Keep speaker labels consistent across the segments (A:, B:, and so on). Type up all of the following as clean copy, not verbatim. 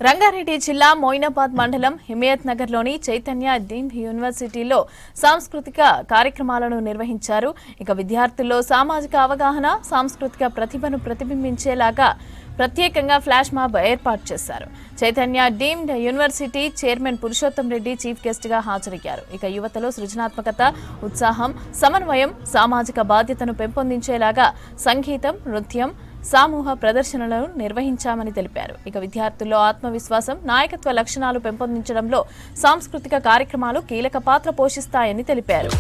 A: రంగారెడ్డి జిల్లా మోయినాబాద్ మండలం హిమయత్ నగర్లోని చైతన్య డీమ్డ్ యూనివర్సిటీలో సాంస్కృతిక కార్యక్రమాలను నిర్వహించారు. ఇక విద్యార్థుల్లో సామాజిక అవగాహన, సాంస్కృతిక ప్రతిభను ప్రతిబింబించేలాగా ప్రత్యేకంగా ఫ్లాష్ మాబ్ ఏర్పాటు చేశారు. Chaitanya deemed university chairman Purushottam Reddy chief guest గా హాజరయ్యారు. ఇక యువతలో సృజనాత్మకత, ఉత్సాహం, సమన్వయం, సామాజిక బాధ్యతను పెంపొందించేలాగా సంగీతం, నృత్యం, సమూహ ప్రదర్శనలను నిర్వహించామని తెలిపారు. ఇక విద్యార్థుల్లో ఆత్మవిశ్వాసం, నాయకత్వ లక్షణాలు పెంపొందించడంలో సాంస్కృతిక కార్యక్రమాలు కీలక పాత్ర పోషిస్తాయని తెలిపారు.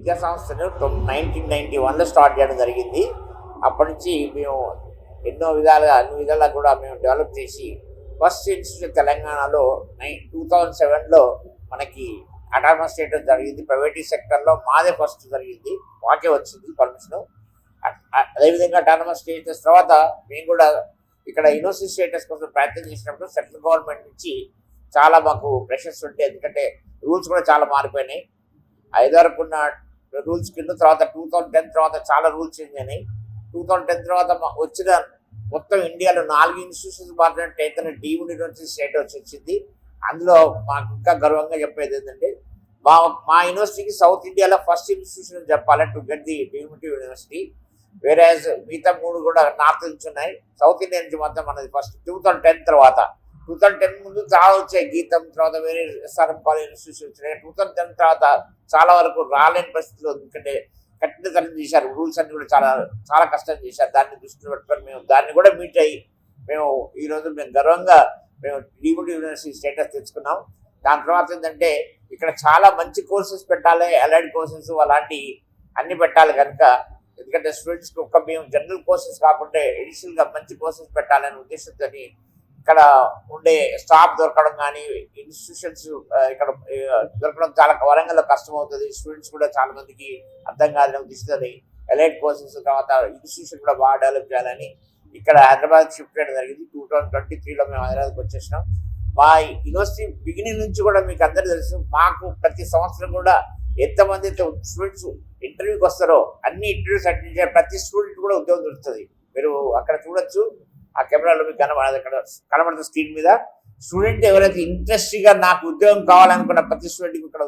B: విద్యా సంస్థను 1991లో స్టార్ట్ చేయడం జరిగింది. అప్పటి నుంచి మేము అన్ని విధాలుగా కూడా మేము డెవలప్ చేసి ఫస్ట్ ఇన్స్టిట్యూట్ తెలంగాణలో 2007లో మనకి అటానమస్ స్టేటస్ జరిగింది. ప్రైవేట్ సెక్టర్లో మాదే ఫస్ట్ జరిగింది, మాకే వచ్చింది పర్మిషన్. అదేవిధంగా అటానమస్ స్టేటస్ తర్వాత మేము కూడా ఇక్కడ యూనివర్సిటీ స్టేటస్ కోసం ప్రయత్నం చేసినప్పుడు సెంట్రల్ గవర్నమెంట్ నుంచి చాలా మాకు ప్రెషర్స్ ఉంటాయి. ఎందుకంటే రూల్స్ కూడా చాలా మారిపోయినాయి. 5 వరకు ఉన్న రూల్స్ కింద తర్వాత 2010 తర్వాత చాలా రూల్స్ చేంజ్ అయినాయి. 2010 తర్వాత వచ్చిన మొత్తం ఇండియాలో 4 ఇన్స్టిట్యూషన్స్ మాత్రమే చైతన్య డీమ్డ్ యూనివర్సిటీ స్టేటస్ వచ్చింది. అందులో మాకు ఇంకా గర్వంగా చెప్పేది ఏంటంటే మా యూనివర్సిటీకి సౌత్ ఇండియాలో ఫస్ట్ ఇన్స్టిట్యూషన్ చెప్పాలి to get the deemed university. వేరే మిగతా 3 కూడా నార్త్ నుంచి ఉన్నాయి, సౌత్ ఇండియా నుంచి మాత్రం మనది ఫస్ట్. 2010 తర్వాత 2010 ముందు చాలా వచ్చాయి, గీతం తర్వాత వేరే ఎస్ఆర్ఎం కాలేజ్ ఇన్స్టిట్యూషన్ వచ్చినాయి. 2010 తర్వాత చాలా వరకు రాలేని పరిస్థితుల్లో, ఎందుకంటే కఠినతరం చేశారు, రూల్స్ అన్ని కూడా చాలా చాలా కష్టం చేశారు. దాన్ని దృష్టిలో పెట్టుకొని మేము దాన్ని కూడా మీట్ అయ్యి ఈరోజు మేము గర్వంగా డీమ్డ్ యూనివర్సిటీ స్టేటస్ తెచ్చుకున్నాం. దాని తర్వాత ఏంటంటే ఇక్కడ చాలా మంచి కోర్సెస్ పెట్టాలి, అలైడ్ కోర్సెస్ అలాంటి అన్ని పెట్టాలి కనుక, ఎందుకంటే స్టూడెంట్స్కి మేము జనరల్ కోర్సెస్ కాకుండా ఎడిషనల్గా మంచి కోర్సెస్ పెట్టాలనే ఉద్దేశంతో ఇక్కడ ఉండే స్టాఫ్ దొరకడం కానీ ఇన్స్టిట్యూషన్స్ ఇక్కడ దొరకడం చాలా వరంగల్లో కష్టం అవుతుంది. స్టూడెంట్స్ కూడా చాలా మందికి అర్థం కాదని ఉద్దేశంతో ఎలైట్ కోర్సెస్ తర్వాత ఇన్స్టిట్యూషన్ కూడా బాగా డెవలప్ చేయాలని ఇక్కడ హైదరాబాద్ షిఫ్ట్ చేయడం జరిగింది. 2023లో మేము హైదరాబాద్కి వచ్చేసినాం. మా యూనివర్సిటీ బిగినింగ్ నుంచి కూడా మీకు అందరూ తెలుసు, మాకు ప్రతి సంవత్సరం కూడా ఎంతమంది స్టూడెంట్స్ ఇంటర్వ్యూకి వస్తారో అన్ని ఇంటర్వ్యూస్ అటెండ్ చేయాలి. ప్రతి స్టూడెంట్ కూడా ఉద్యోగం దొరుకుతుంది. మీరు అక్కడ చూడొచ్చు, ఆ కెమెరాలో మీకు కనబడుతుంది స్క్రీన్ మీద. స్టూడెంట్ ఎవరైతే ఇంట్రెస్ట్గా నాకు ఉద్యోగం కావాలనుకున్న ప్రతి స్టూడెంట్కి ఇక్కడ